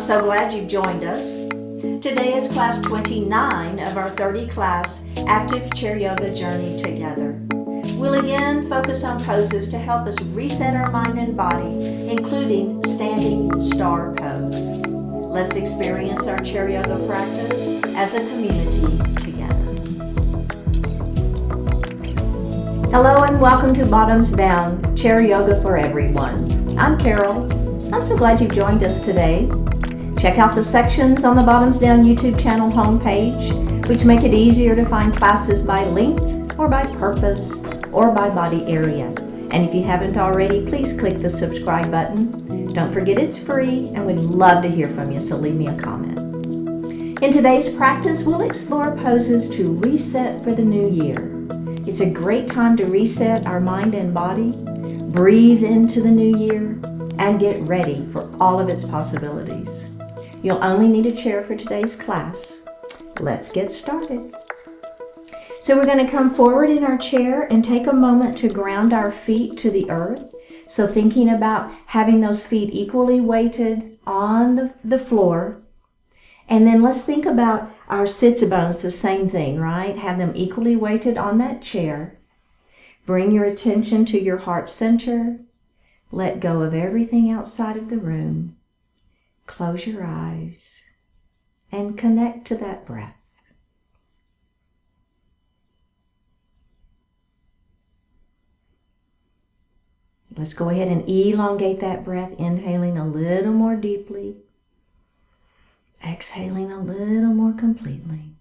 so glad you've joined us. Today is class 29 of our 30-class active chair yoga journey together. We'll again focus on poses to help us reset our mind and body, including standing star pose. Let's experience our chair yoga practice as a community together. Hello and welcome to Bottoms Down, Chair Yoga for Everyone. I'm Carol. I'm so glad you've joined us today. Check out the sections on the Bottoms Down YouTube channel homepage, which make it easier to find classes by length or by purpose or by body area. And if you haven't already, please click the subscribe button. Don't forget it's free and we'd love to hear from you, so leave me a comment. In today's practice, we'll explore poses to reset for the new year. It's a great time to reset our mind and body, breathe into the new year, and get ready for all of its possibilities. You'll only need a chair for today's class. Let's get started. So we're going to come forward in our chair and take a moment to ground our feet to the earth. So thinking about having those feet equally weighted on the floor. And then let's think about our sits bones, the same thing, right? Have them equally weighted on that chair. Bring your attention to your heart center. Let go of everything outside of the room. Close your eyes and connect to that breath. Let's go ahead and elongate that breath, inhaling a little more deeply. Exhaling a little more completely.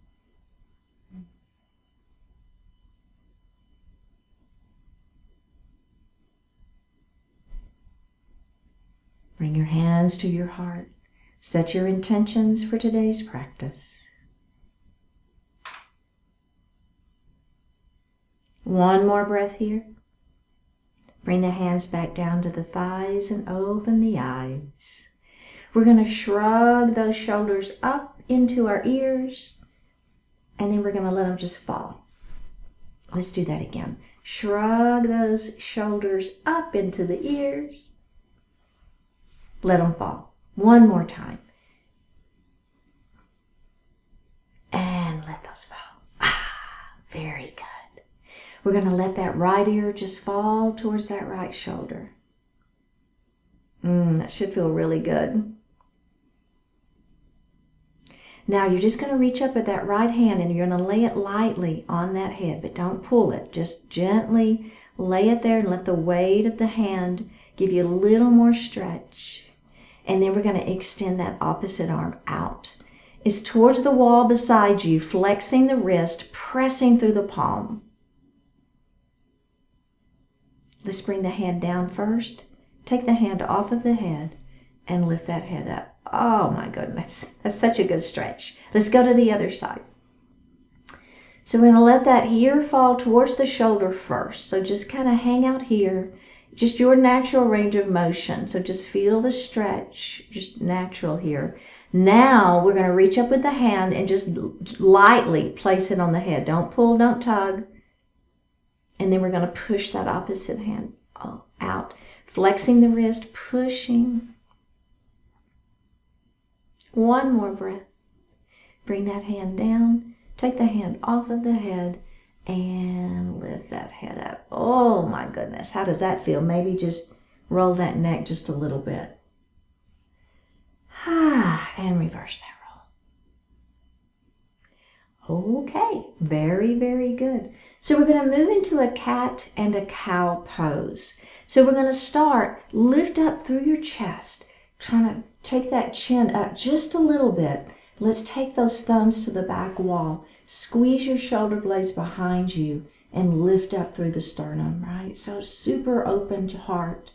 Bring your hands to your heart. Set your intentions for today's practice. One more breath here. Bring the hands back down to the thighs and open the eyes. We're going to shrug those shoulders up into our ears, and then we're going to let them just fall. Let's do that again. Shrug those shoulders up into the ears. Let them fall. One more time. And let those fall. Very good. We're going to let that right ear just fall towards that right shoulder. That should feel really good. Now you're just going to reach up with that right hand and you're going to lay it lightly on that head, but don't pull it. Just gently lay it there and let the weight of the hand give you a little more stretch. And then we're going to extend that opposite arm out. It's towards the wall beside you, flexing the wrist, pressing through the palm. Let's bring the hand down first. Take the hand off of the head and lift that head up. Oh my goodness, that's such a good stretch. Let's go to the other side. So we're going to let that ear fall towards the shoulder first. So just kind of hang out here, just your natural range of motion. So just feel the stretch, just natural here. Now we're going to reach up with the hand and just lightly place it on the head. Don't pull, don't tug. And then we're going to push that opposite hand out, flexing the wrist, pushing. One more breath. Bring that hand down. Take the hand off of the head and lift that head up. Oh my goodness. How does that feel? Maybe just roll that neck just a little bit. And reverse that roll. Okay. Very, very good. So we're going to move into a cat and a cow pose. So we're going to start, lift up through your chest, trying to take that chin up just a little bit. Let's take those thumbs to the back wall. Squeeze your shoulder blades behind you and lift up through the sternum, right? So super open to heart.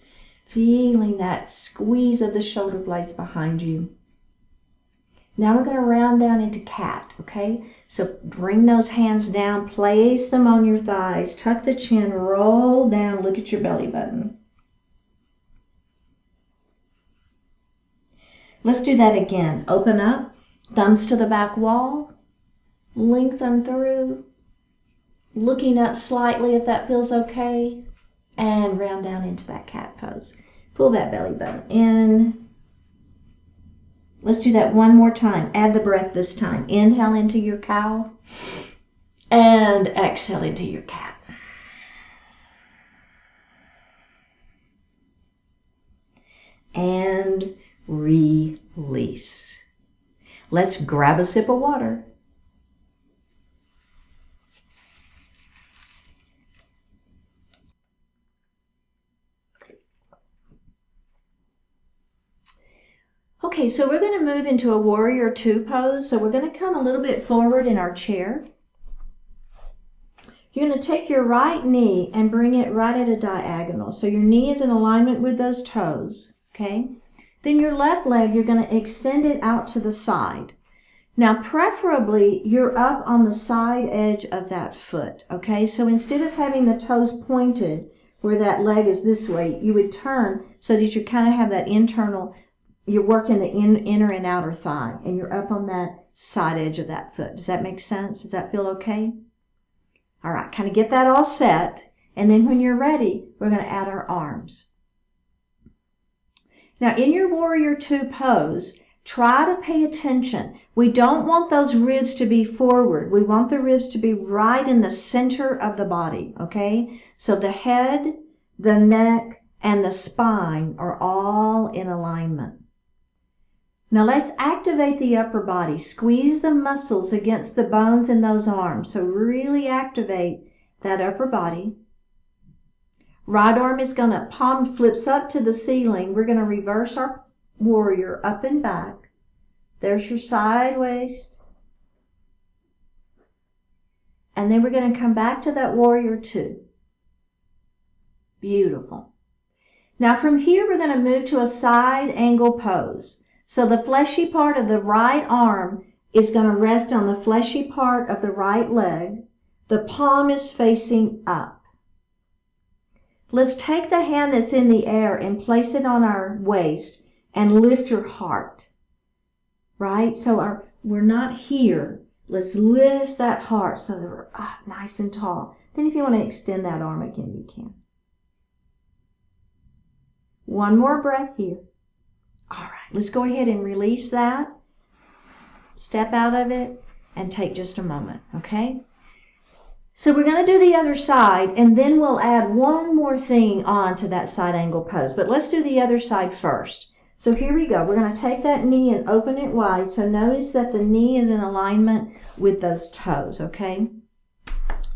Feeling that squeeze of the shoulder blades behind you. Now we're going to round down into cat, okay? So bring those hands down, place them on your thighs, tuck the chin, roll down, look at your belly button. Let's do that again. Open up, thumbs to the back wall, lengthen through, looking up slightly if that feels okay, and round down into that cat pose. Pull that belly button in. Let's do that one more time. Add the breath this time. Inhale into your cow and exhale into your cat. And release. Let's grab a sip of water. Okay, so we're going to move into a warrior two pose. So we're going to come a little bit forward in our chair. You're going to take your right knee and bring it right at a diagonal. So your knee is in alignment with those toes, okay? Then your left leg, you're going to extend it out to the side. Now, preferably, you're up on the side edge of that foot, okay? So instead of having the toes pointed where that leg is this way, you would turn so that you kind of have that internal. You're working the inner and outer thigh, and you're up on that side edge of that foot. Does that make sense? Does that feel okay? All right, kind of get that all set, and then when you're ready, we're going to add our arms. Now, in your warrior two pose, try to pay attention. We don't want those ribs to be forward. We want the ribs to be right in the center of the body, okay? So the head, the neck, and the spine are all in alignment. Now let's activate the upper body. Squeeze the muscles against the bones in those arms. So really activate that upper body. Right arm is going to, palm flips up to the ceiling. We're going to reverse our warrior up and back. There's your side waist. And then we're going to come back to that warrior two. Beautiful. Now from here, we're going to move to a side angle pose. So the fleshy part of the right arm is going to rest on the fleshy part of the right leg. The palm is facing up. Let's take the hand that's in the air and place it on our waist and lift your heart. Right? So we're not here. Let's lift that heart so that we're nice and tall. Then if you want to extend that arm again, you can. One more breath here. All right, let's go ahead and release that. Step out of it and take just a moment, okay? So we're going to do the other side, and then we'll add one more thing on to that side angle pose. But let's do the other side first. So here we go. We're going to take that knee and open it wide. So notice that the knee is in alignment with those toes, okay?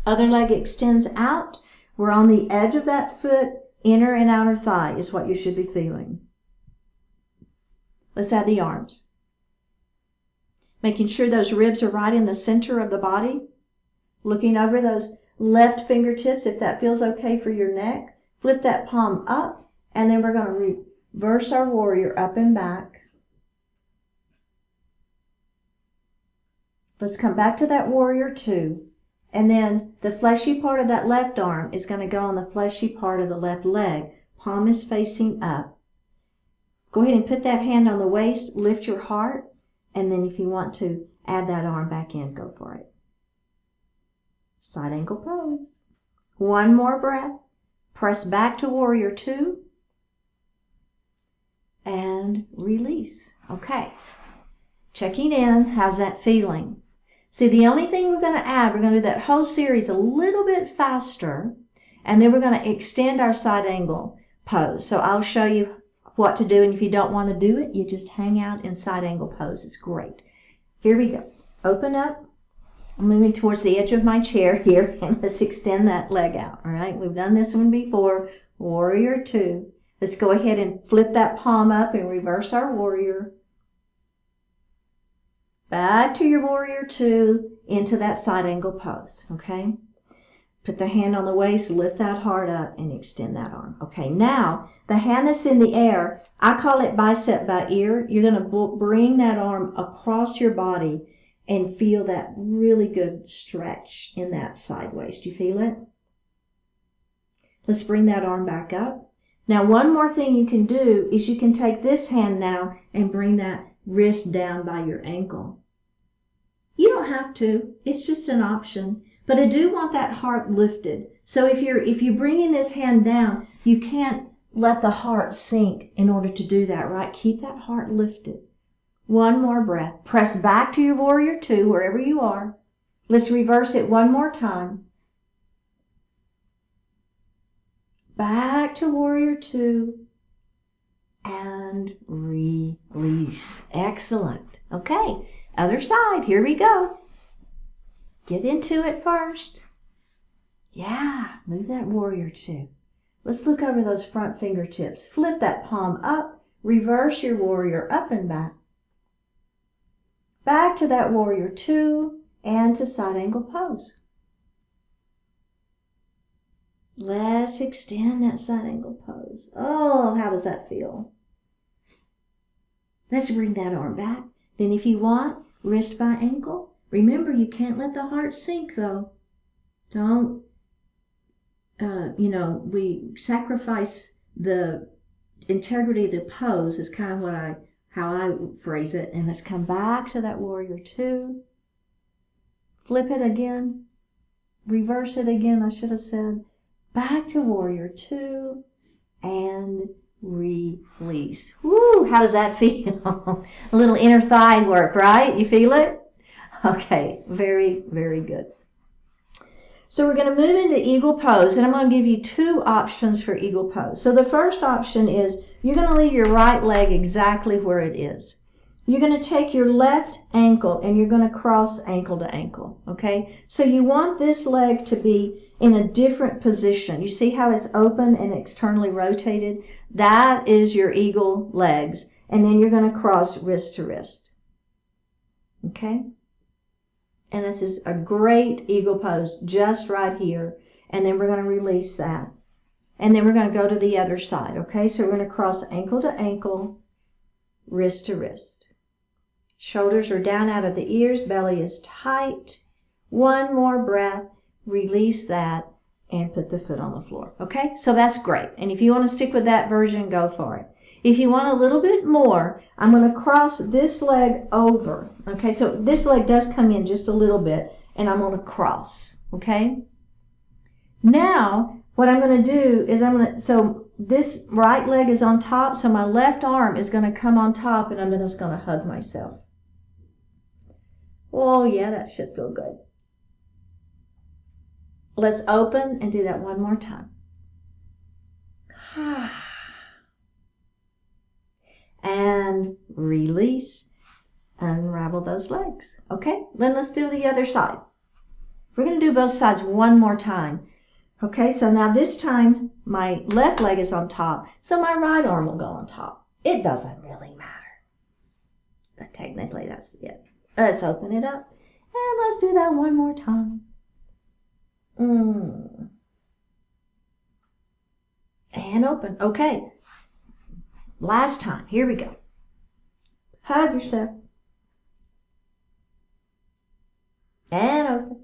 Other leg extends out. We're on the edge of that foot. Inner and outer thigh is what you should be feeling. Let's add the arms. Making sure those ribs are right in the center of the body. Looking over those left fingertips if that feels okay for your neck. Flip that palm up, and then we're going to reverse our warrior up and back. Let's come back to that warrior two. And then the fleshy part of that left arm is going to go on the fleshy part of the left leg. Palm is facing up. Go ahead and put that hand on the waist, lift your heart, and then if you want to add that arm back in, go for it. Side angle pose. One more breath. Press back to warrior two. And release. Okay. Checking in. How's that feeling? See, the only thing we're going to add, we're going to do that whole series a little bit faster, and then we're going to extend our side angle pose. So I'll show you what to do, and if you don't want to do it, you just hang out in side angle pose. It's great. Here we go. Open up. I'm moving towards the edge of my chair here, and let's extend that leg out, all right? We've done this one before, warrior two. Let's go ahead and flip that palm up and reverse our warrior. Back to your warrior two, into that side angle pose, okay? Put the hand on the waist, lift that heart up, and extend that arm. Okay, now, the hand that's in the air, I call it bicep by ear. You're going to bring that arm across your body and feel that really good stretch in that side waist. You feel it? Let's bring that arm back up. Now, one more thing you can do is you can take this hand now and bring that wrist down by your ankle. You don't have to. It's just an option. But I do want that heart lifted. So if you're bringing this hand down, you can't let the heart sink in order to do that, right? Keep that heart lifted. One more breath. Press back to your warrior two, wherever you are. Let's reverse it one more time. Back to warrior two. And release. Excellent. Okay, other side. Here we go. Get into it first. Yeah, move that warrior two. Let's look over those front fingertips. Flip that palm up. Reverse your warrior up and back. Back to that warrior two and to side angle pose. Let's extend that side angle pose. Oh, how does that feel? Let's bring that arm back. Then if you want, wrist by ankle. Remember, you can't let the heart sink though. Don't, we sacrifice the integrity of the pose is kind of how I phrase it. And let's come back to that warrior two. Flip it again. Reverse it again, I should have said. Back to warrior two and release. Woo, how does that feel? A little inner thigh work, right? You feel it? Okay, very, very good. So we're going to move into eagle pose, and I'm going to give you two options for eagle pose. So the first option is you're going to leave your right leg exactly where it is. You're going to take your left ankle and you're going to cross ankle to ankle, okay? So you want this leg to be in a different position. You see how it's open and externally rotated? That is your eagle legs. And then you're going to cross wrist to wrist, okay? And this is a great eagle pose just right here. And then we're going to release that. And then we're going to go to the other side, okay? So we're going to cross ankle to ankle, wrist to wrist. Shoulders are down out of the ears, belly is tight. One more breath, release that, and put the foot on the floor, okay? So that's great. And if you want to stick with that version, go for it. If you want a little bit more, I'm going to cross this leg over, okay? So this leg does come in just a little bit, and I'm going to cross, okay? Now, what I'm going to do is so this right leg is on top, so my left arm is going to come on top, and I'm just going to hug myself. Oh, yeah, that should feel good. Let's open and do that one more time. And release, unravel those legs. Okay, then let's do the other side. We're going to do both sides one more time. Okay, so now this time my left leg is on top, so my right arm will go on top. It doesn't really matter, but technically that's it. Let's open it up, and let's do that one more time. And open. Okay. Last time. Here we go. Hug yourself. And open.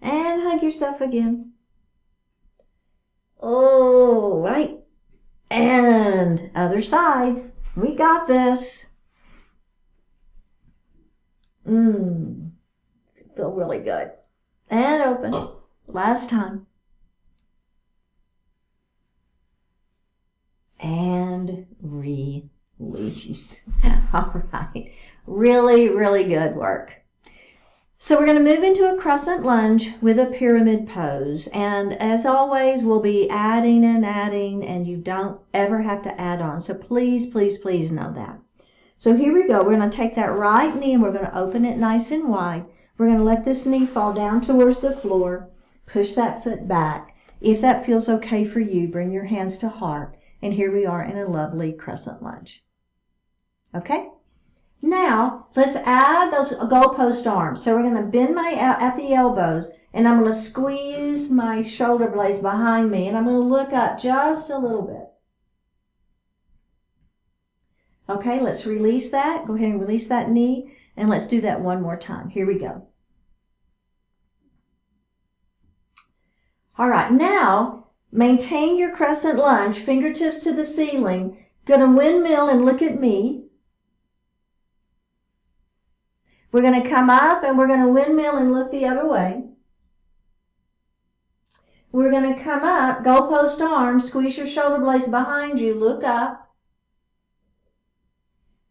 And hug yourself again. Oh, right. And other side. We got this. Feel really good. And open. Last time. And release. All right. Really, really good work. So we're going to move into a crescent lunge with a pyramid pose. And as always, we'll be adding, and you don't ever have to add on. So please, please, please know that. So here we go. We're going to take that right knee and we're going to open it nice and wide. We're going to let this knee fall down towards the floor. Push that foot back. If that feels okay for you, bring your hands to heart. And here we are in a lovely crescent lunge. Okay? Now, let's add those goalpost arms. So we're going to bend at the elbows, and I'm going to squeeze my shoulder blades behind me, and I'm going to look up just a little bit. Okay, let's release that. Go ahead and release that knee, and let's do that one more time. Here we go. All right, now maintain your crescent lunge, fingertips to the ceiling. Going to windmill and look at me. We're going to come up and we're going to windmill and look the other way. We're going to come up, goalpost arms, squeeze your shoulder blades behind you, look up,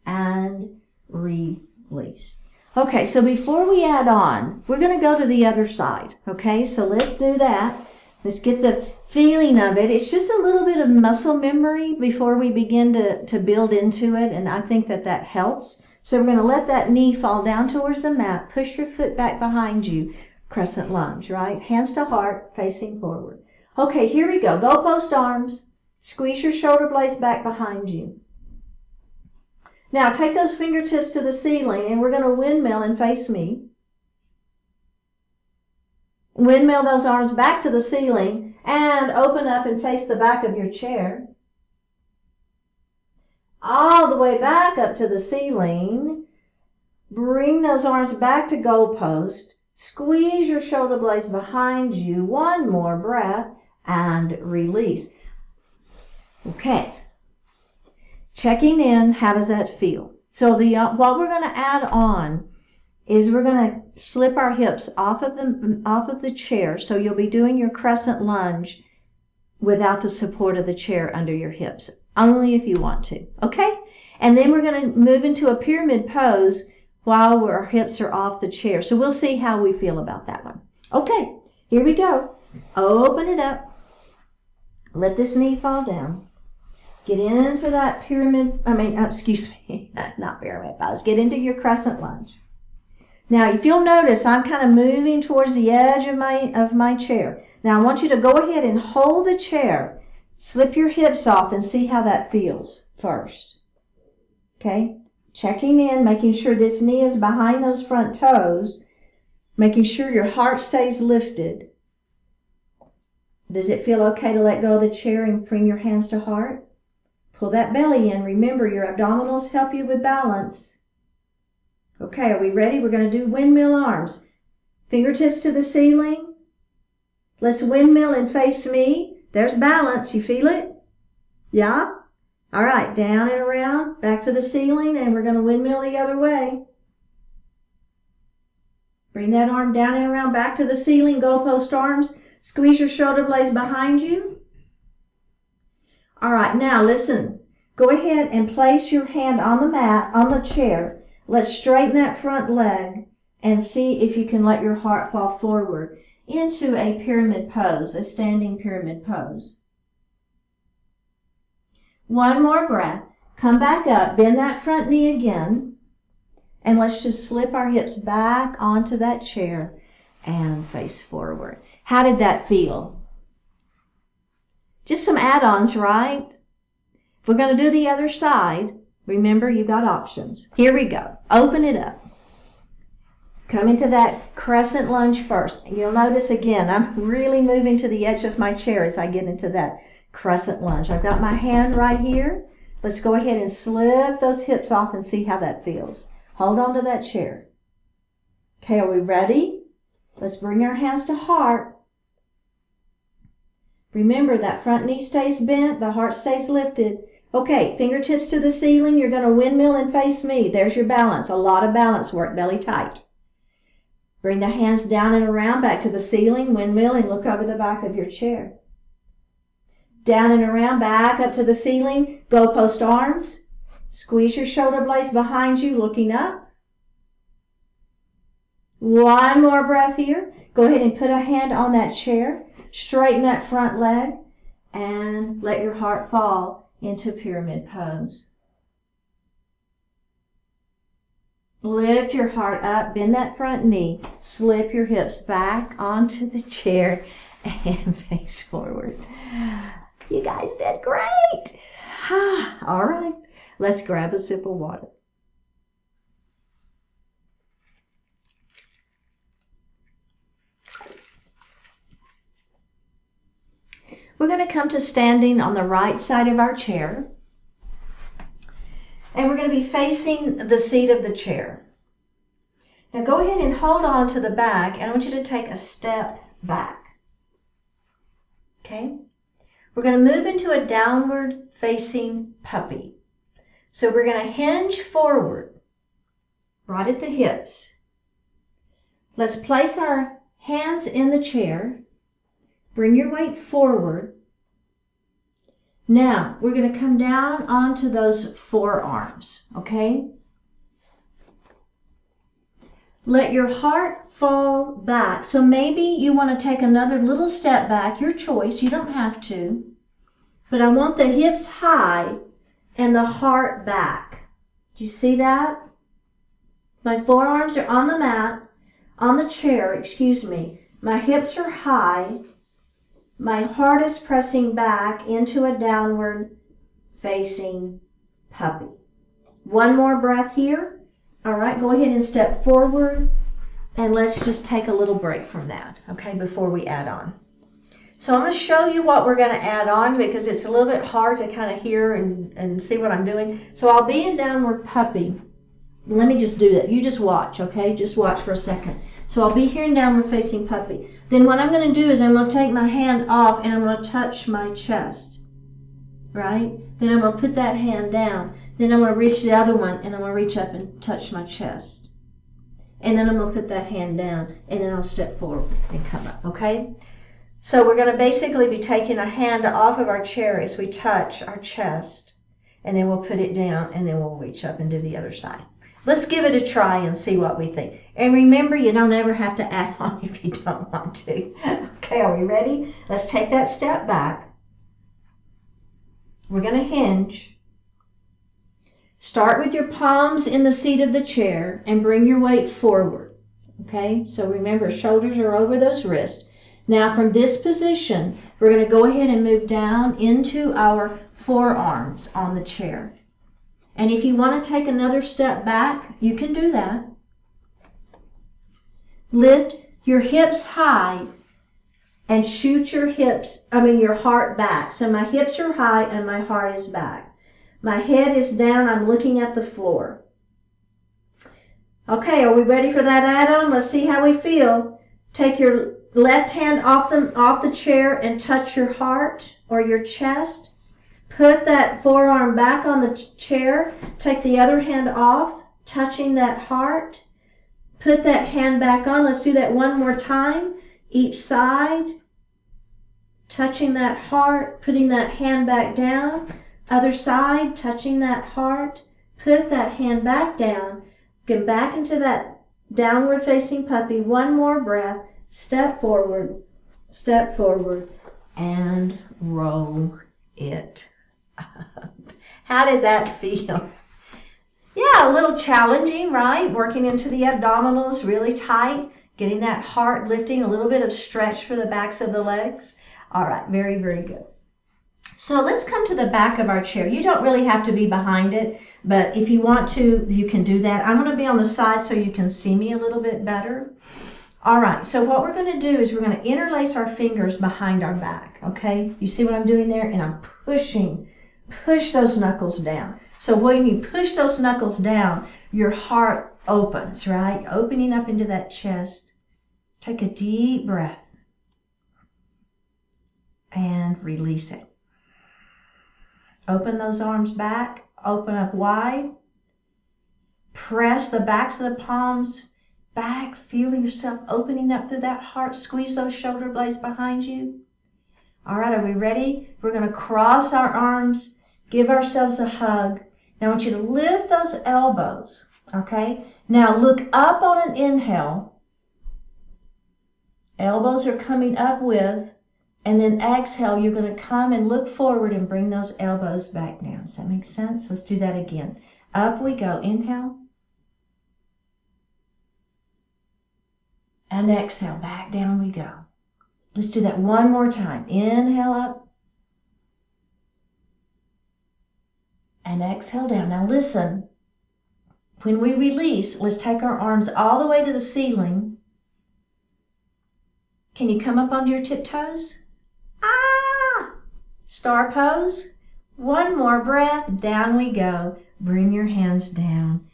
and release. Okay, so before we add on, we're going to go to the other side. Okay, so let's do that. Let's get the feeling of it. It's just a little bit of muscle memory before we begin to build into it, and I think that helps. So we're going to let that knee fall down towards the mat. Push your foot back behind you. Crescent lunge, right? Hands to heart, facing forward. Okay, here we go. GoHPO arms. Squeeze your shoulder blades back behind you. Now take those fingertips to the ceiling, and we're going to windmill and face me. Windmill those arms back to the ceiling and open up and face the back of your chair. All the way back up to the ceiling. Bring those arms back to goalpost. Squeeze your shoulder blades behind you. One more breath and release. Okay. Checking in, how does that feel? So what we're going to add on is we're going to slip our hips off of the chair. So you'll be doing your crescent lunge without the support of the chair under your hips, only if you want to. Okay? And then we're going to move into a pyramid pose while our hips are off the chair. So we'll see how we feel about that one. Okay, here we go. Open it up. Let this knee fall down. Get into that not pyramid pose. Get into your crescent lunge. Now, if you'll notice, I'm kind of moving towards the edge of my chair. Now, I want you to go ahead and hold the chair. Slip your hips off and see how that feels first. Okay? Checking in, making sure this knee is behind those front toes. Making sure your heart stays lifted. Does it feel okay to let go of the chair and bring your hands to heart? Pull that belly in. Remember, your abdominals help you with balance. Okay, are we ready? We're going to do windmill arms. Fingertips to the ceiling. Let's windmill and face me. There's balance. You feel it? Yeah? All right, down and around, back to the ceiling, and we're going to windmill the other way. Bring that arm down and around, back to the ceiling, goalpost arms. Squeeze your shoulder blades behind you. All right, now listen. Go ahead and place your hand on the mat, on the chair. Let's straighten that front leg and see if you can let your heart fall forward into a pyramid pose, a standing pyramid pose. One more breath. Come back up, bend that front knee again, and let's just slip our hips back onto that chair and face forward. How did that feel? Just some add-ons, right? If we're going to do the other side, remember you got options. Here we go. Open it up. Come into that crescent lunge first. You'll notice again, I'm really moving to the edge of my chair as I get into that crescent lunge. I've got my hand right here. Let's go ahead and slip those hips off and see how that feels. Hold on to that chair. Okay, are we ready? Let's bring our hands to heart. Remember, that front knee stays bent, the heart stays lifted. Okay, fingertips to the ceiling. You're going to windmill and face me. There's your balance. A lot of balance work, belly tight. Bring the hands down and around, back to the ceiling, windmill, and look over the back of your chair. Down and around, back up to the ceiling, goalpost arms. Squeeze your shoulder blades behind you, looking up. One more breath here. Go ahead and put a hand on that chair. Straighten that front leg and let your heart fall into pyramid pose. Lift your heart up, bend that front knee, slip your hips back onto the chair and face forward. You guys did great. All right, let's grab a sip of water. We're going to come to standing on the right side of our chair. And we're going to be facing the seat of the chair. Now go ahead and hold on to the back, and I want you to take a step back. Okay? We're going to move into a downward facing puppy. So we're going to hinge forward, right at the hips. Let's place our hands in the chair. Bring your weight forward. Now, we're going to come down onto those forearms, okay? Let your heart fall back. So maybe you want to take another little step back, your choice, you don't have to. But I want the hips high and the heart back. Do you see that? My forearms are on the mat, on the chair, excuse me. My hips are high. My heart is pressing back into a downward facing puppy. One more breath here. All right, go ahead and step forward, and let's just take a little break from that, okay, before we add on. So I'm going to show you what we're going to add on because it's a little bit hard to kind of hear and see what I'm doing. So I'll be in downward puppy. Let me just do that. You just watch, okay? Just watch for a second. So I'll be here in downward facing puppy. Then what I'm going to do is I'm going to take my hand off and I'm going to touch my chest, right? Then I'm going to put that hand down. Then I'm going to reach the other one and I'm going to reach up and touch my chest. And then I'm going to put that hand down and then I'll step forward and come up, okay? So we're going to basically be taking a hand off of our chair as we touch our chest, and then we'll put it down and then we'll reach up and do the other side. Let's give it a try and see what we think. And remember, you don't ever have to add on if you don't want to. Okay, are we ready? Let's take that step back. We're going to hinge. Start with your palms in the seat of the chair and bring your weight forward. Okay, so remember, shoulders are over those wrists. Now from this position, we're going to go ahead and move down into our forearms on the chair. And if you want to take another step back, you can do that. Lift your hips high and shoot your heart back. So my hips are high and my heart is back. My head is down, I'm looking at the floor. Okay, are we ready for that add-on? Let's see how we feel. Take your left hand off the chair and touch your heart or your chest. Put that forearm back on the chair. Take the other hand off, touching that heart. Put that hand back on. Let's do that one more time. Each side. Touching that heart, putting that hand back down. Other side, touching that heart. Put that hand back down. Get back into that downward facing puppy. One more breath. Step forward, and roll it up. How did that feel? Yeah, a little challenging, right? Working into the abdominals really tight, getting that heart lifting, a little bit of stretch for the backs of the legs. All right, very, very good. So let's come to the back of our chair. You don't really have to be behind it, but if you want to, you can do that. I'm going to be on the side so you can see me a little bit better. All right, so what we're going to do is we're going to interlace our fingers behind our back, okay? You see what I'm doing there? And I'm push those knuckles down. So when you push those knuckles down, your heart opens, right? Opening up into that chest. Take a deep breath and release it. Open those arms back, open up wide. Press the backs of the palms back, feel yourself opening up through that heart. Squeeze those shoulder blades behind you. All right, are we ready? We're going to cross our arms, give ourselves a hug. Now I want you to lift those elbows, okay? Now look up on an inhale. Elbows are coming up with, and then exhale, you're going to come and look forward and bring those elbows back down. Does that make sense? Let's do that again. Up we go. Inhale. And exhale, back down we go. Let's do that one more time. Inhale up. And exhale down. Now listen, when we release, let's take our arms all the way to the ceiling. Can you come up onto your tiptoes? Ah! Star pose. One more breath. Down we go. Bring your hands down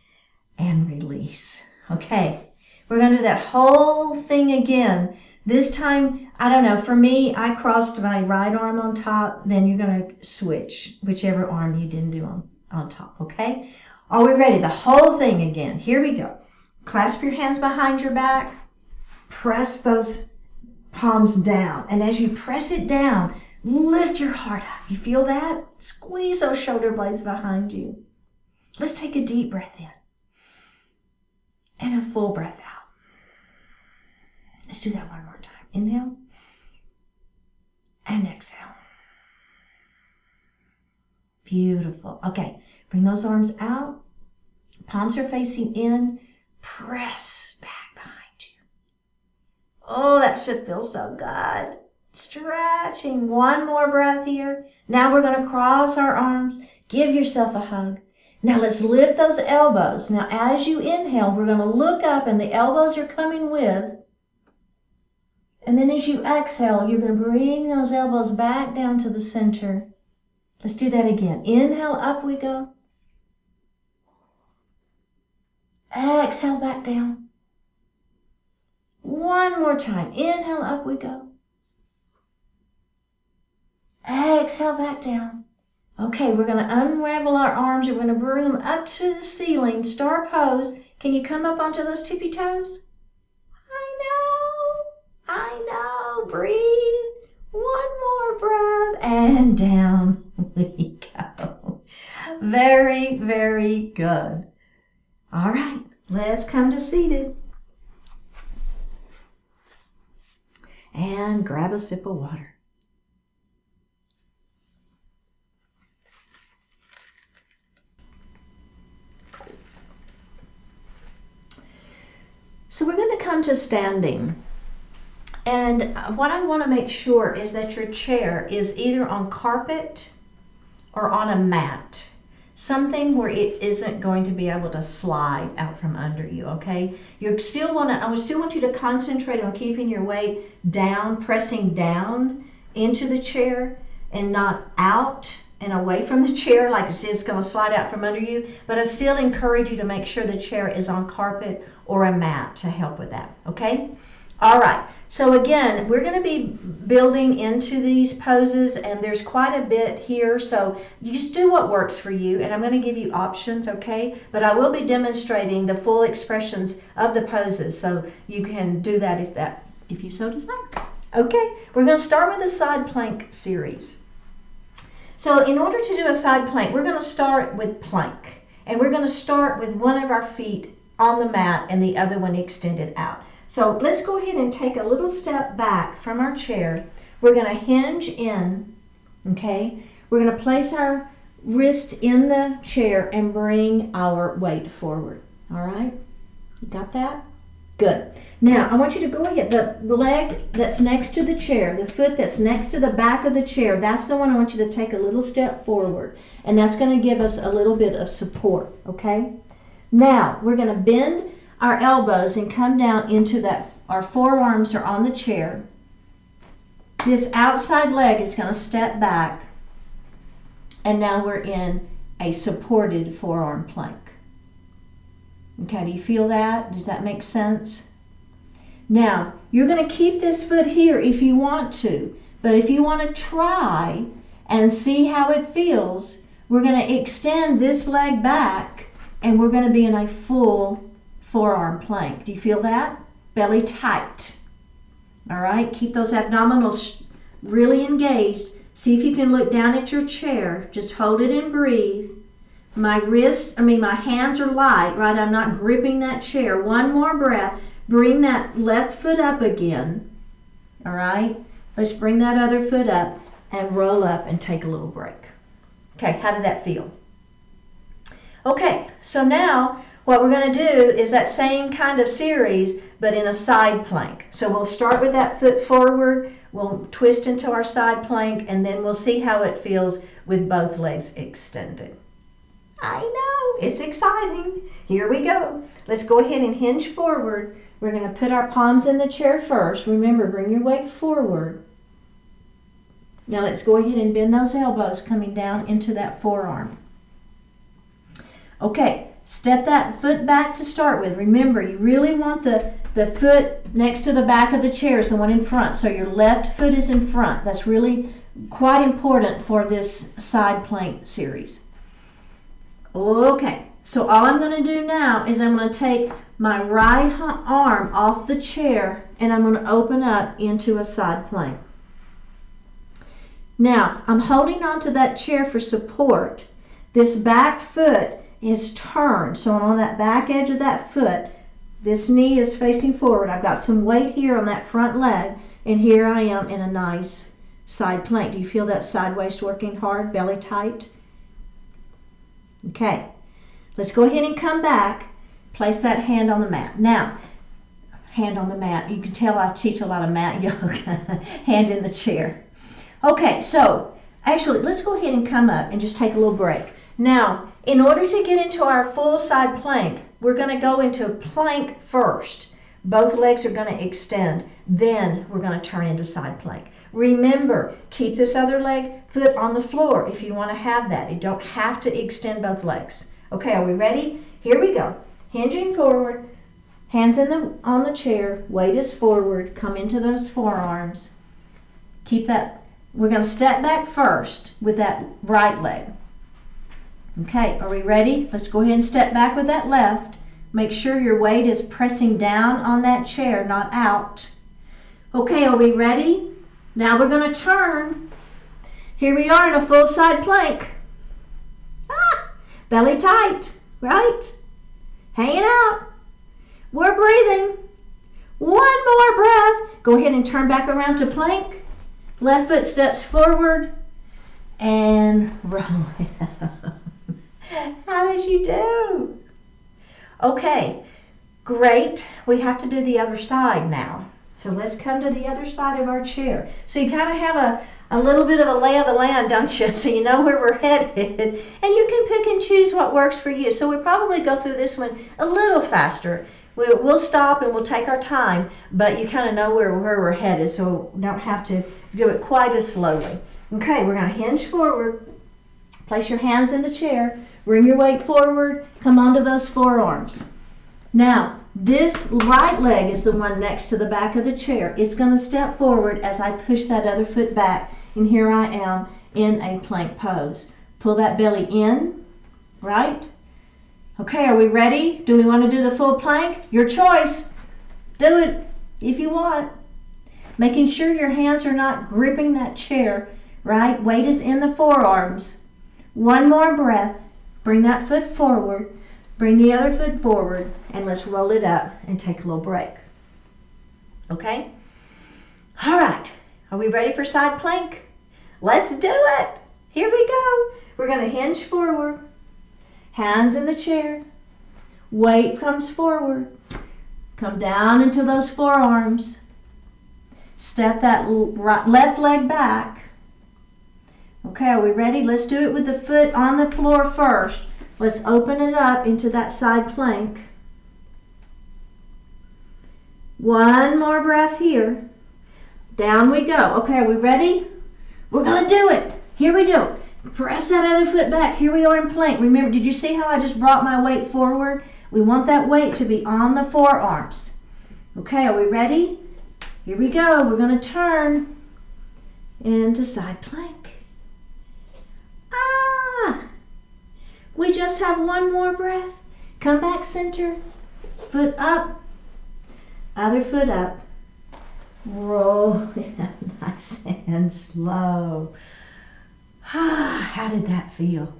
and release. Okay. We're going to do that whole thing again. This time, I don't know, for me, I crossed my right arm on top, then you're going to switch whichever arm you didn't do on top, okay? Are we ready? The whole thing again. Here we go. Clasp your hands behind your back. Press those palms down. And as you press it down, lift your heart up. You feel that? Squeeze those shoulder blades behind you. Let's take a deep breath in and a full breath out. Let's do that one more time. Inhale and exhale. Beautiful. Okay, bring those arms out. Palms are facing in. Press back behind you. Oh, that should feel so good. Stretching. One more breath here. Now we're going to cross our arms. Give yourself a hug. Now let's lift those elbows. Now as you inhale, we're going to look up and the elbows are coming with. And then as you exhale, you're going to bring those elbows back down to the center. Let's do that again. Inhale, up we go. Exhale, back down. One more time. Inhale, up we go. Exhale, back down. Okay, we're going to unravel our arms. We're going to bring them up to the ceiling. Star pose. Can you come up onto those tippy toes? I know. Breathe. One more breath. And down we go. Very, very good. All right, let's come to seated. And grab a sip of water. So we're going to come to standing. And what I want to make sure is that your chair is either on carpet or on a mat. Something where it isn't going to be able to slide out from under you, okay? I would still want you to concentrate on keeping your weight down, pressing down into the chair and not out and away from the chair like it's just going to slide out from under you. But I still encourage you to make sure the chair is on carpet or a mat to help with that, okay? All right, so again, we're going to be building into these poses, and there's quite a bit here, so you just do what works for you, and I'm going to give you options, okay? But I will be demonstrating the full expressions of the poses, so you can do that if you so desire. Okay, we're going to start with the side plank series. So in order to do a side plank, we're going to start with plank, and we're going to start with one of our feet on the mat and the other one extended out. So let's go ahead and take a little step back from our chair. We're going to hinge in, okay? We're going to place our wrist in the chair and bring our weight forward, all right? You got that? Good. Now, I want you to go ahead. The leg that's next to the chair, the foot that's next to the back of the chair, that's the one I want you to take a little step forward. And that's going to give us a little bit of support, okay? Now, we're going to bend our elbows and come down into that. Our forearms are on the chair. This outside leg is going to step back, and now we're in a supported forearm plank. Okay, do you feel that? Does that make sense? Now, you're going to keep this foot here if you want to, but if you want to try and see how it feels, we're going to extend this leg back, and we're going to be in a full forearm plank. Do you feel that? Belly tight. All right, keep those abdominals really engaged. See if you can look down at your chair. Just hold it and breathe. My hands are light, right? I'm not gripping that chair. One more breath. Bring that left foot up again. All right, let's bring that other foot up and roll up and take a little break. Okay, how did that feel? Okay, so now what we're going to do is that same kind of series, but in a side plank. So we'll start with that foot forward, we'll twist into our side plank, and then we'll see how it feels with both legs extended. I know, it's exciting. Here we go. Let's go ahead and hinge forward. We're going to put our palms in the chair first. Remember, bring your weight forward. Now let's go ahead and bend those elbows coming down into that forearm. Okay, step that foot back to start with. Remember, you really want the foot next to the back of the chair is the one in front. So your left foot is in front. That's really quite important for this side plank series. Okay, so all I'm going to do now is I'm going to take my right arm off the chair and I'm going to open up into a side plank. Now, I'm holding onto that chair for support. This back foot is turned, so on that back edge of that foot, This knee is facing forward. I've got some weight here on that front leg, and here I am in a nice side plank. Do you feel that side waist working hard, belly tight? Okay, let's go ahead and come back. Place that hand on the mat. Now, hand on the mat. You can tell I teach a lot of mat yoga. Hand in the chair. Okay, so actually, let's go ahead and come up and just take a little break. Now, in order to get into our full side plank, we're going to go into plank first. Both legs are going to extend. Then we're going to turn into side plank. Remember, keep this other foot on the floor if you want to have that. You don't have to extend both legs. Okay, are we ready? Here we go. Hinging forward, hands on the chair, weight is forward, come into those forearms. Keep that. We're going to step back first with that right leg. Okay, are we ready? Let's go ahead and step back with that left. Make sure your weight is pressing down on that chair, not out. Okay, are we ready? Now we're going to turn. Here we are in a full side plank. Belly tight, right? Hanging out. We're breathing. One more breath. Go ahead and turn back around to plank. Left foot steps forward and roll it up. How did you do? Okay, great. We have to do the other side now. So let's come to the other side of our chair. So you kind of have a little bit of a lay of the land, don't you? So you know where we're headed. And you can pick and choose what works for you. So we'll probably go through this one a little faster. We'll stop and we'll take our time, but you kind of know where we're headed, so we don't have to do it quite as slowly. Okay, we're going to hinge forward. Place your hands in the chair. Bring your weight forward. Come onto those forearms. Now, this right leg is the one next to the back of the chair. It's going to step forward as I push that other foot back. And here I am in a plank pose. Pull that belly in, right? Okay, are we ready? Do we want to do the full plank? Your choice. Do it if you want. Making sure your hands are not gripping that chair, right? Weight is in the forearms. One more breath. Bring that foot forward. Bring the other foot forward. And let's roll it up and take a little break. Okay? All right. Are we ready for side plank? Let's do it. Here we go. We're going to hinge forward. Hands in the chair. Weight comes forward. Come down into those forearms. Step that left leg back. Okay, are we ready? Let's do it with the foot on the floor first. Let's open it up into that side plank. One more breath here. Down we go. Okay, are we ready? We're going to do it. Here we go. Press that other foot back. Here we are in plank. Remember, did you see how I just brought my weight forward? We want that weight to be on the forearms. Okay, are we ready? Here we go. We're going to turn into side plank. We just have one more breath. Come back center. Foot up. Other foot up. Roll it up nice and slow. How did that feel?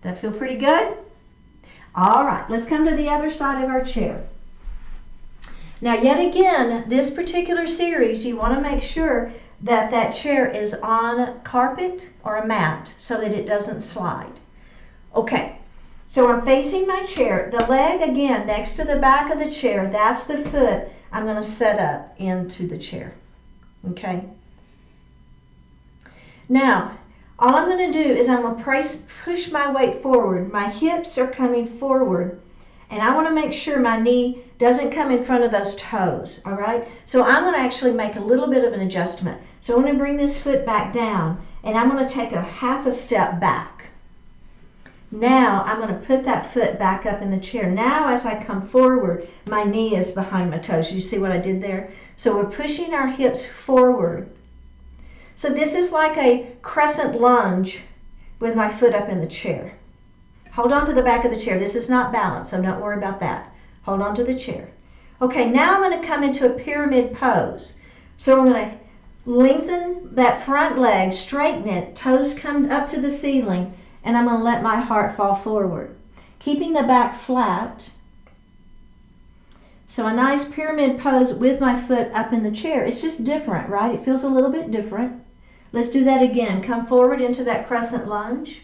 That feel pretty good? All right, let's come to the other side of our chair. Now, yet again, this particular series, you want to make sure that that chair is on carpet or a mat so that it doesn't slide. Okay, so I'm facing my chair. The leg, again, next to the back of the chair, that's the foot I'm going to set up into the chair. Okay? Now, all I'm going to do is I'm going to push my weight forward. My hips are coming forward, and I want to make sure my knee doesn't come in front of those toes, all right? So I'm going to actually make a little bit of an adjustment. So I'm going to bring this foot back down, and I'm going to take a half a step back. Now I'm going to put that foot back up in the chair. Now as I come forward, my knee is behind my toes. You see what I did there? So we're pushing our hips forward. So this is like a crescent lunge with my foot up in the chair. Hold on to the back of the chair. This is not balanced, so don't worry about that. Hold on to the chair. Okay, now I'm going to come into a pyramid pose. So I'm going to lengthen that front leg, straighten it, toes come up to the ceiling, and I'm going to let my heart fall forward. Keeping the back flat. So a nice pyramid pose with my foot up in the chair. It's just different, right? It feels a little bit different. Let's do that again. Come forward into that crescent lunge.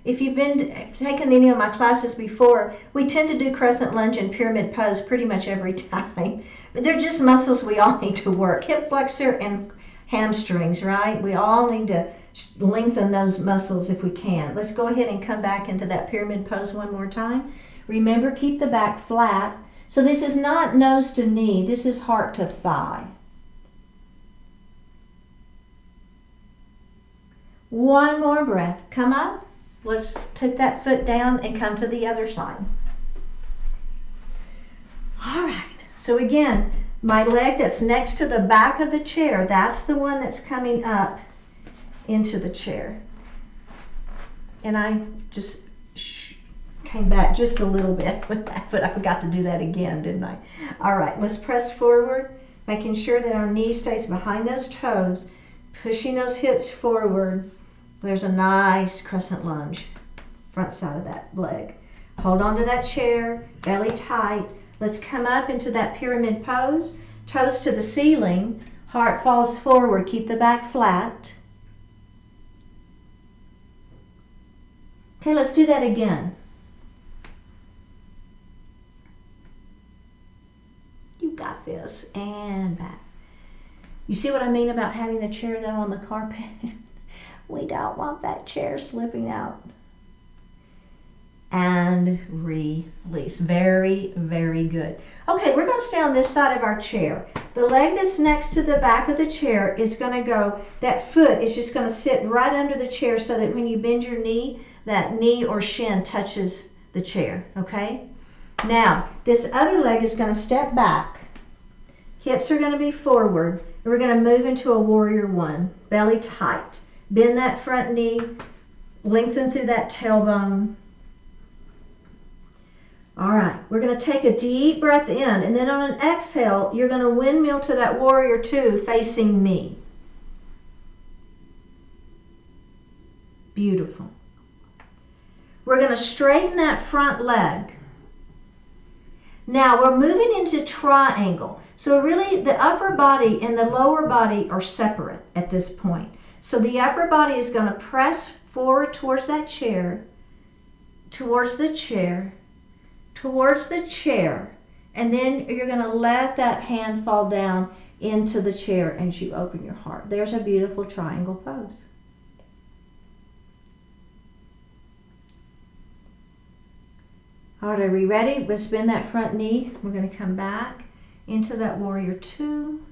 If you've taken any of my classes before, we tend to do crescent lunge and pyramid pose pretty much every time. But they're just muscles we all need to work. Hip flexor and hamstrings, right? We all need to lengthen those muscles if we can. Let's go ahead and come back into that pyramid pose one more time. Remember, keep the back flat. So this is not nose to knee. This is heart to thigh. One more breath. Come up. Let's take that foot down and come to the other side. All right. So again, my leg that's next to the back of the chair, that's the one that's coming up into the chair. And I just came back just a little bit with that, but I forgot to do that again, didn't I? All right, let's press forward, making sure that our knee stays behind those toes, pushing those hips forward. There's a nice crescent lunge, front side of that leg. Hold on to that chair, belly tight. Let's come up into that pyramid pose, toes to the ceiling, heart falls forward, keep the back flat. Okay, let's do that again. You got this, and back. You see what I mean about having the chair though on the carpet? We don't want that chair slipping out. And release. Very, very good. Okay, we're going to stay on this side of our chair. The leg that's next to the back of the chair is going to go, that foot is just going to sit right under the chair so that when you bend your knee, that knee or shin touches the chair, okay? Now, this other leg is going to step back. Hips are going to be forward. And we're going to move into a warrior one, belly tight. Bend that front knee, lengthen through that tailbone. All right, we're going to take a deep breath in, and then on an exhale, you're going to windmill to that warrior two facing me. Beautiful. We're going to straighten that front leg. Now we're moving into triangle. So really the upper body and the lower body are separate at this point. So the upper body is going to press forward towards that chair, towards the chair, towards the chair, and then you're going to let that hand fall down into the chair as you open your heart. There's a beautiful triangle pose. All right, are we ready? We'll spin that front knee. We're going to come back into that warrior two.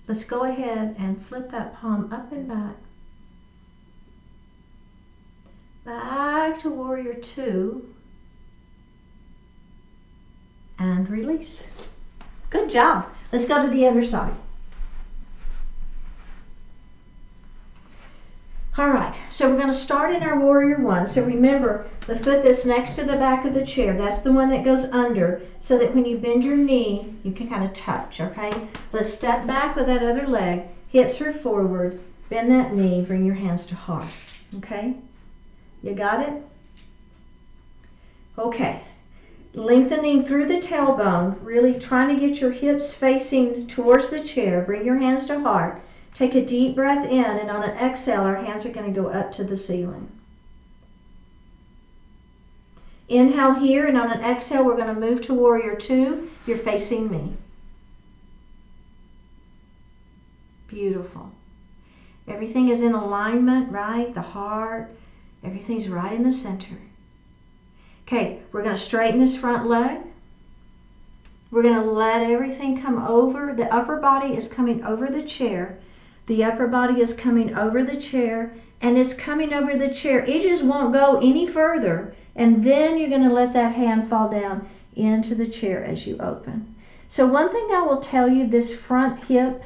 Let's go ahead and flip that palm up and back. Back to warrior two. And release. Good job. Let's go to the other side. All right, so we're going to start in our warrior one. So remember, the foot that's next to the back of the chair, that's the one that goes under, so that when you bend your knee, you can kind of touch, okay? Let's step back with that other leg, hips are forward, bend that knee, bring your hands to heart, okay? You got it? Okay, lengthening through the tailbone, really trying to get your hips facing towards the chair, bring your hands to heart. Take a deep breath in, and on an exhale, our hands are going to go up to the ceiling. Inhale here, and on an exhale, we're going to move to warrior two. You're facing me. Beautiful. Everything is in alignment, right? The heart, everything's right in the center. Okay, we're going to straighten this front leg. We're going to let everything come over. The upper body is coming over the chair. The upper body is coming over the chair, and it's coming over the chair. It just won't go any further, and then you're going to let that hand fall down into the chair as you open. So one thing I will tell you, this front hip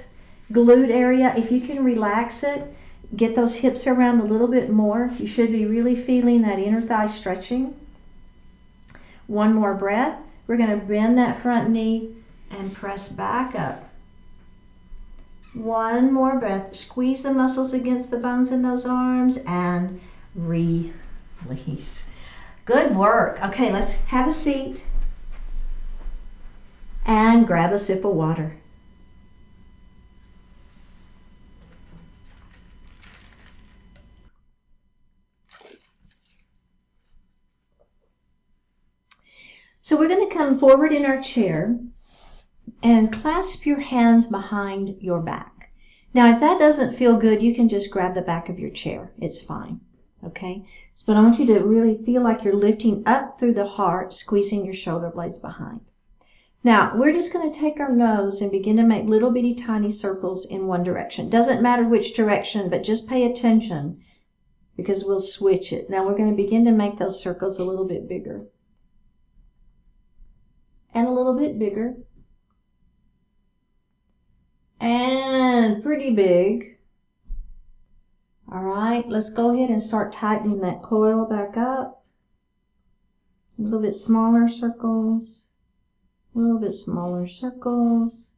glute area, if you can relax it, get those hips around a little bit more, you should be really feeling that inner thigh stretching. One more breath. We're going to bend that front knee and press back up. One more breath. Squeeze the muscles against the bones in those arms and release. Good work. Okay, let's have a seat and grab a sip of water. So we're going to come forward in our chair and clasp your hands behind your back. Now, if that doesn't feel good, you can just grab the back of your chair. It's fine. Okay? But I want you to really feel like you're lifting up through the heart, squeezing your shoulder blades behind. Now, we're just going to take our nose and begin to make little bitty tiny circles in one direction. Doesn't matter which direction, but just pay attention because we'll switch it. Now, we're going to begin to make those circles a little bit bigger. And a little bit bigger. And pretty big. All right, let's go ahead and start tightening that coil back up. A little bit smaller circles. A little bit smaller circles.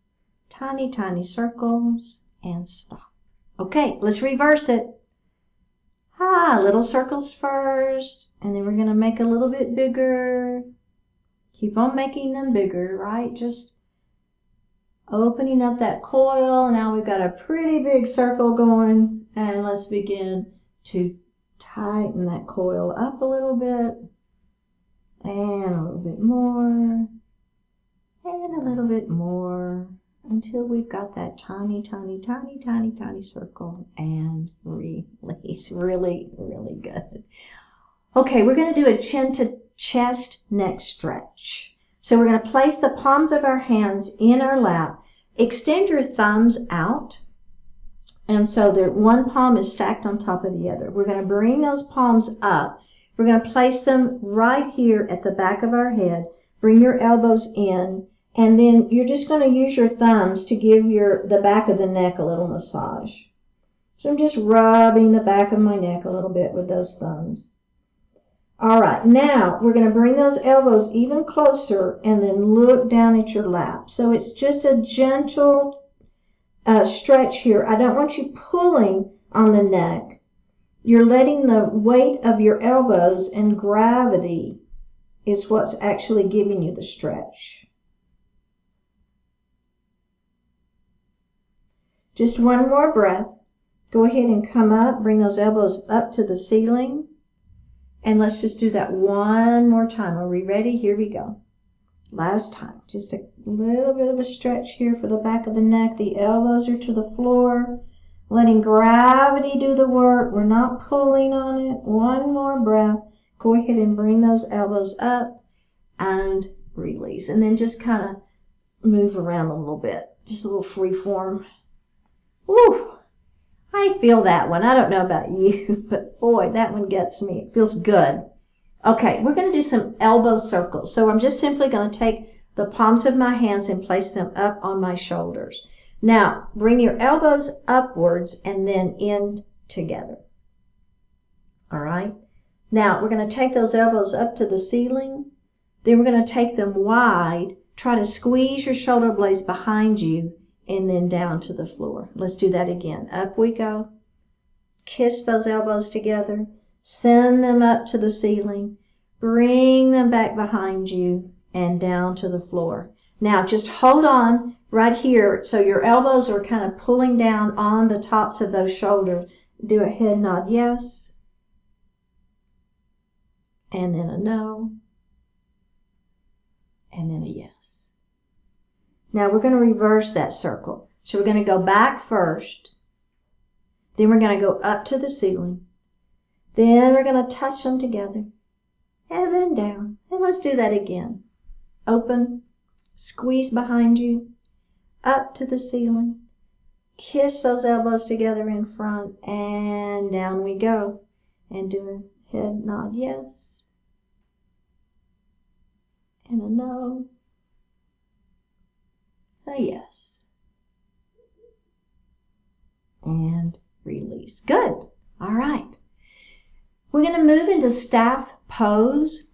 Tiny, tiny circles. And stop. Okay, let's reverse it. Little circles first. And then we're going to make a little bit bigger. Keep on making them bigger, right? Just opening up that coil. Now we've got a pretty big circle going. And let's begin to tighten that coil up a little bit. And a little bit more. And a little bit more. Until we've got that tiny, tiny, tiny, tiny, tiny circle. And release. Really, really good. Okay, we're going to do a chin to chest neck stretch. So we're going to place the palms of our hands in our lap. Extend your thumbs out. And so one palm is stacked on top of the other. We're going to bring those palms up. We're going to place them right here at the back of our head. Bring your elbows in. And then you're just going to use your thumbs to give the back of the neck a little massage. So I'm just rubbing the back of my neck a little bit with those thumbs. All right, now we're going to bring those elbows even closer and then look down at your lap. So it's just a gentle stretch here. I don't want you pulling on the neck. You're letting the weight of your elbows and gravity is what's actually giving you the stretch. Just one more breath. Go ahead and come up, bring those elbows up to the ceiling. And let's just do that one more time. Are we ready? Here we go. Last time. Just a little bit of a stretch here for the back of the neck. The elbows are to the floor. Letting gravity do the work. We're not pulling on it. One more breath. Go ahead and bring those elbows up and release. And then just kind of move around a little bit. Just a little free form. Woo! I feel that one. I don't know about you, but boy, that one gets me. It feels good. Okay, we're going to do some elbow circles. So I'm just simply going to take the palms of my hands and place them up on my shoulders. Now, bring your elbows upwards and then in together. All right? Now, we're going to take those elbows up to the ceiling. Then we're going to take them wide. Try to squeeze your shoulder blades behind you and then down to the floor. Let's do that again. Up we go. Kiss those elbows together. Send them up to the ceiling. Bring them back behind you and down to the floor. Now just hold on right here so your elbows are kind of pulling down on the tops of those shoulders. Do a head nod yes. And then a no. And then a yes. Now we're going to reverse that circle. So we're going to go back first. Then we're going to go up to the ceiling. Then we're going to touch them together. And then down. And let's do that again. Open. Squeeze behind you. Up to the ceiling. Kiss those elbows together in front. And down we go. And do a head nod yes. And a no. A yes. And release. Good. All right. We're going to move into staff pose.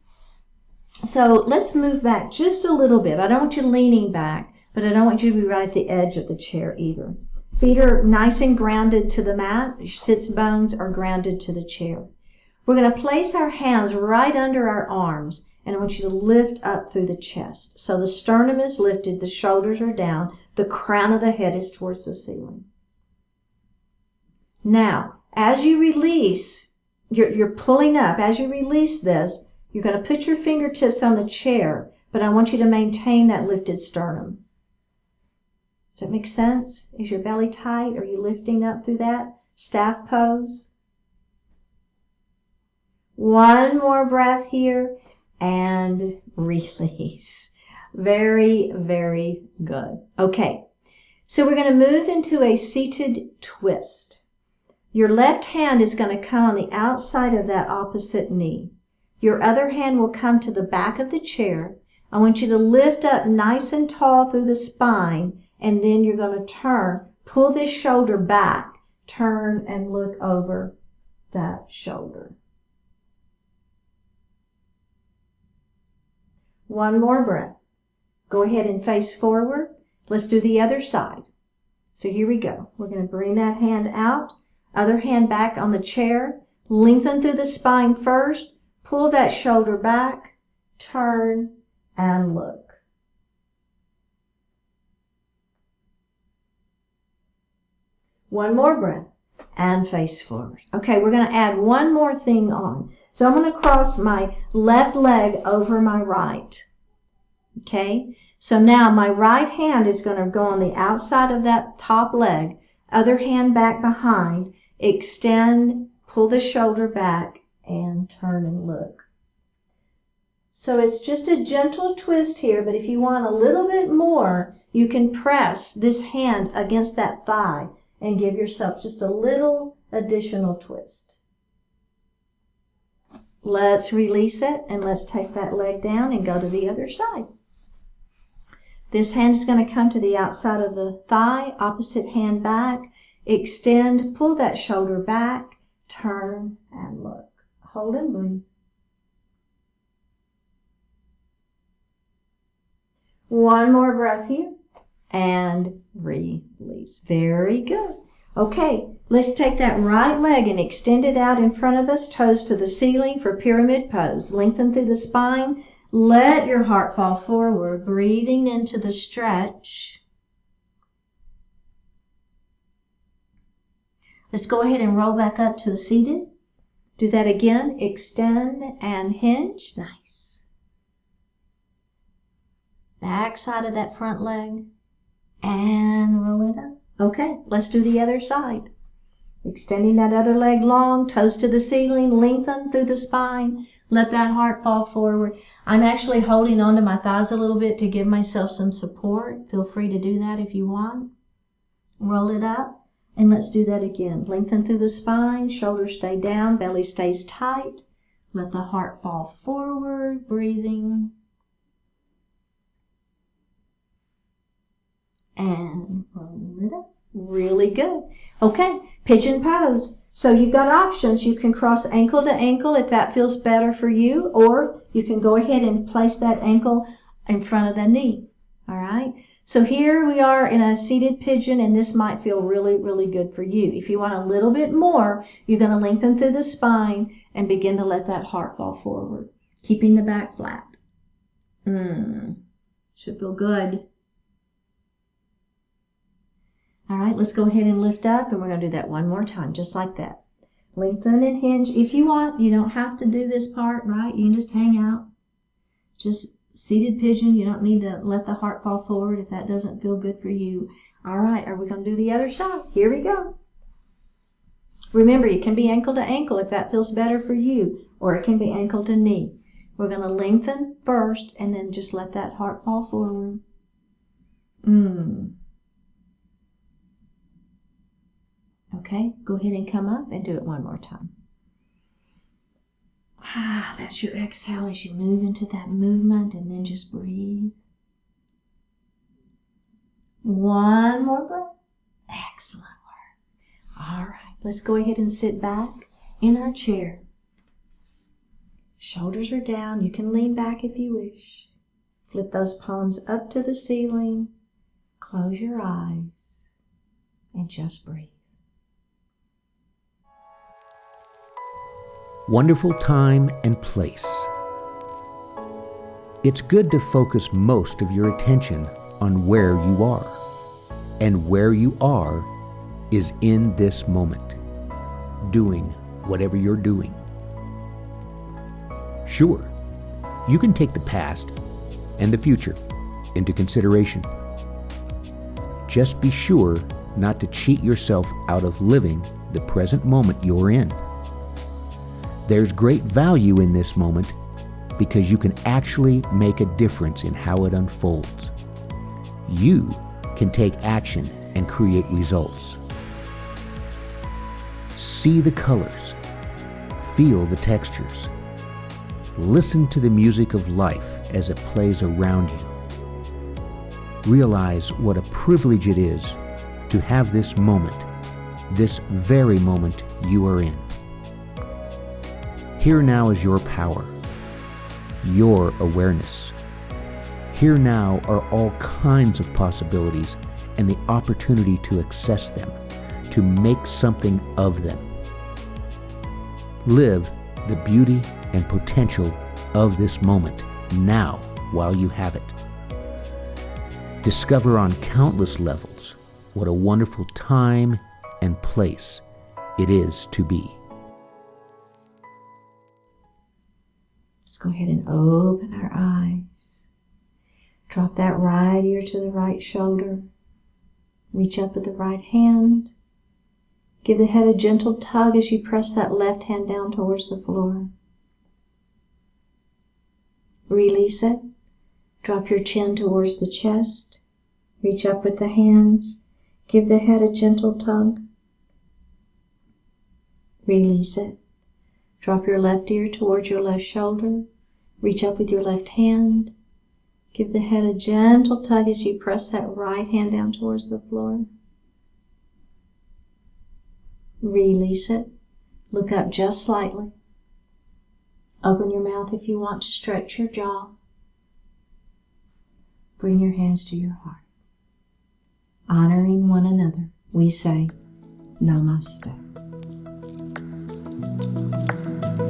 So let's move back just a little bit. I don't want you leaning back, but I don't want you to be right at the edge of the chair either. Feet are nice and grounded to the mat. Your sits bones are grounded to the chair. We're going to place our hands right under our arms, and I want you to lift up through the chest. So the sternum is lifted, the shoulders are down, the crown of the head is towards the ceiling. Now, as you release, you're pulling up. As you release this, you're going to put your fingertips on the chair, but I want you to maintain that lifted sternum. Does that make sense? Is your belly tight? Are you lifting up through that staff pose? One more breath here and release. Very, very good. Okay, so we're going to move into a seated twist. Your left hand is going to come on the outside of that opposite knee. Your other hand will come to the back of the chair. I want you to lift up nice and tall through the spine, and then you're going to turn, pull this shoulder back, turn and look over that shoulder. One more breath. Go ahead and face forward. Let's do the other side. So here we go. We're going to bring that hand out, other hand back on the chair, lengthen through the spine first, pull that shoulder back, turn and look. One more breath and face forward. Okay, we're going to add one more thing on. So I'm going to cross my left leg over my right. Okay, so now my right hand is going to go on the outside of that top leg, other hand back behind, extend, pull the shoulder back, and turn and look. So it's just a gentle twist here, but if you want a little bit more, you can press this hand against that thigh and give yourself just a little additional twist. Let's release it and let's take that leg down and go to the other side. This hand is going to come to the outside of the thigh, opposite hand back, extend, pull that shoulder back, turn and look. Hold and breathe. One more breath here and release. Very good. Okay, let's take that right leg and extend it out in front of us, toes to the ceiling for pyramid pose. Lengthen through the spine. Let your heart fall forward, breathing into the stretch. Let's go ahead and roll back up to a seated. Do that again. Extend and hinge. Nice. Back side of that front leg and roll it up. Okay, let's do the other side. Extending that other leg long, toes to the ceiling, lengthen through the spine. Let that heart fall forward. I'm actually holding onto my thighs a little bit to give myself some support. Feel free to do that if you want. Roll it up, and let's do that again. Lengthen through the spine, shoulders stay down, belly stays tight. Let the heart fall forward, breathing. And roll it up. Really good. Okay, pigeon pose. So you've got options. You can cross ankle to ankle if that feels better for you, or you can go ahead and place that ankle in front of the knee. All right. So here we are in a seated pigeon, and this might feel really, really good for you. If you want a little bit more, you're going to lengthen through the spine and begin to let that heart fall forward, keeping the back flat. Should feel good. All right, let's go ahead and lift up, and we're going to do that one more time, just like that. Lengthen and hinge. If you want, you don't have to do this part, right? You can just hang out. Just seated pigeon. You don't need to let the heart fall forward if that doesn't feel good for you. All right, are we going to do the other side? Here we go. Remember, you can be ankle to ankle if that feels better for you, or it can be ankle to knee. We're going to lengthen first, and then just let that heart fall forward. Okay, go ahead and come up and do it one more time. That's your exhale as you move into that movement, and then just breathe. One more breath. Excellent work. All right, let's go ahead and sit back in our chair. Shoulders are down. You can lean back if you wish. Flip those palms up to the ceiling. Close your eyes and just breathe. Wonderful time and place. It's good to focus most of your attention on where you are. And where you are is in this moment, doing whatever you're doing. Sure, you can take the past and the future into consideration. Just be sure not to cheat yourself out of living the present moment you're in. There's great value in this moment because you can actually make a difference in how it unfolds. You can take action and create results. See the colors, feel the textures, listen to the music of life as it plays around you. Realize what a privilege it is to have this moment, this very moment you are in. Here now is your power, your awareness. Here now are all kinds of possibilities and the opportunity to access them, to make something of them. Live the beauty and potential of this moment now while you have it. Discover on countless levels what a wonderful time and place it is to be. Let's go ahead and open our eyes. Drop that right ear to the right shoulder. Reach up with the right hand. Give the head a gentle tug as you press that left hand down towards the floor. Release it. Drop your chin towards the chest. Reach up with the hands. Give the head a gentle tug. Release it. Drop your left ear towards your left shoulder. Reach up with your left hand. Give the head a gentle tug as you press that right hand down towards the floor. Release it. Look up just slightly. Open your mouth if you want to stretch your jaw. Bring your hands to your heart. Honoring one another, we say Namaste.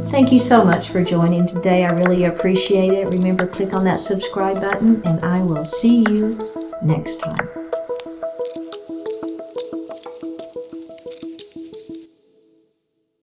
Thank you so much for joining today. I really appreciate it. Remember, click on that subscribe button, and I will see you next time.